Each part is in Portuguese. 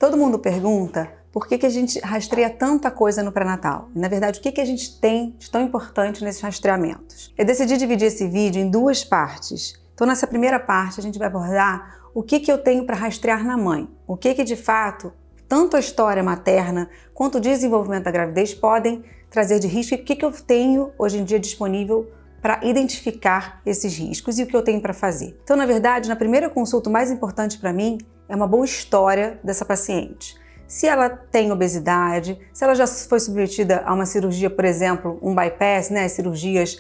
Todo mundo pergunta por que a gente rastreia tanta coisa no pré-natal. Na verdade, o que a gente tem de tão importante nesses rastreamentos? Eu decidi dividir esse vídeo em duas partes. Então, nessa primeira parte, a gente vai abordar o que eu tenho para rastrear na mãe. O que de fato, tanto a história materna quanto o desenvolvimento da gravidez podem trazer de risco e o que eu tenho hoje em dia disponível para identificar esses riscos e o que eu tenho para fazer. Então, na verdade, na primeira consulta, o mais importante para mim é uma boa história dessa paciente. Se ela tem obesidade, se ela já foi submetida a uma cirurgia, por exemplo, um bypass, cirurgias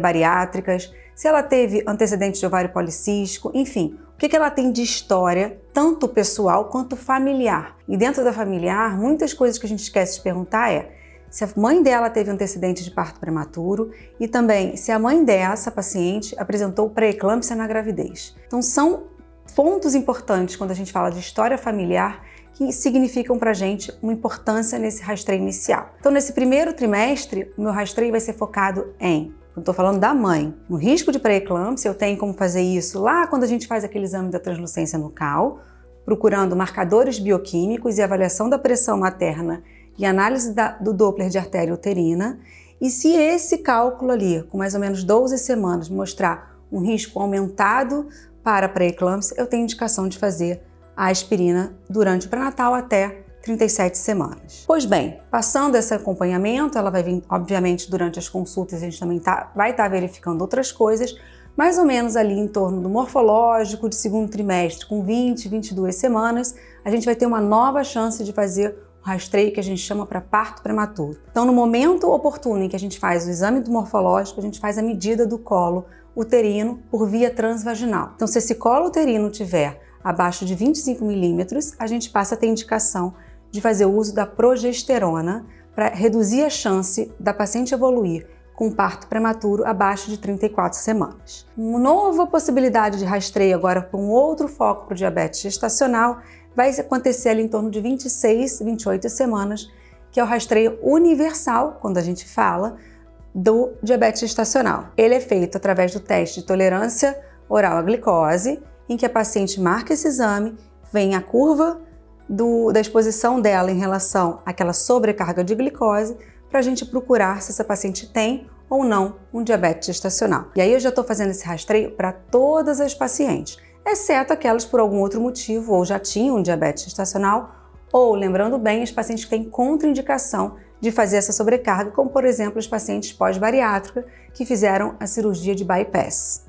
bariátricas, se ela teve antecedentes de ovário policístico, enfim, o que ela tem de história, tanto pessoal quanto familiar. E dentro da familiar, muitas coisas que a gente esquece de perguntar se a mãe dela teve antecedente de parto prematuro e também se a mãe dessa paciente apresentou pré-eclâmpsia na gravidez. Então são pontos importantes quando a gente fala de história familiar que significam pra gente uma importância nesse rastreio inicial. Então nesse primeiro trimestre, o meu rastreio vai ser focado eu estou falando da mãe. No risco de pré-eclâmpsia, eu tenho como fazer isso lá quando a gente faz aquele exame da translucência nucal, procurando marcadores bioquímicos e avaliação da pressão materna e análise do Doppler de artéria uterina. E se esse cálculo ali, com mais ou menos 12 semanas, mostrar um risco aumentado para pré-eclâmpsia, eu tenho indicação de fazer a aspirina durante o pré-natal até 37 semanas. Pois bem, passando esse acompanhamento, ela vai vir, obviamente, durante as consultas, a gente também vai estar verificando outras coisas, mais ou menos ali em torno do morfológico de segundo trimestre, com 20, 22 semanas, a gente vai ter uma nova chance de fazer o rastreio que a gente chama para parto prematuro. Então, no momento oportuno em que a gente faz o exame do morfológico, a gente faz a medida do colo uterino por via transvaginal. Então, se esse colo uterino tiver abaixo de 25 milímetros, a gente passa a ter indicação de fazer o uso da progesterona para reduzir a chance da paciente evoluir com parto prematuro abaixo de 34 semanas. Uma nova possibilidade de rastreio agora com outro foco para o diabetes gestacional vai acontecer ali em torno de 26, 28 semanas, que é o rastreio universal, quando a gente fala do diabetes gestacional. Ele é feito através do teste de tolerância oral à glicose, em que a paciente marca esse exame, vem a curva da exposição dela em relação àquela sobrecarga de glicose, para a gente procurar se essa paciente tem ou não um diabetes gestacional. E aí eu já estou fazendo esse rastreio para todas as pacientes, exceto aquelas por algum outro motivo ou já tinham um diabetes gestacional, ou, lembrando bem, as pacientes que têm contraindicação de fazer essa sobrecarga, como por exemplo os pacientes pós-bariátrica que fizeram a cirurgia de bypass.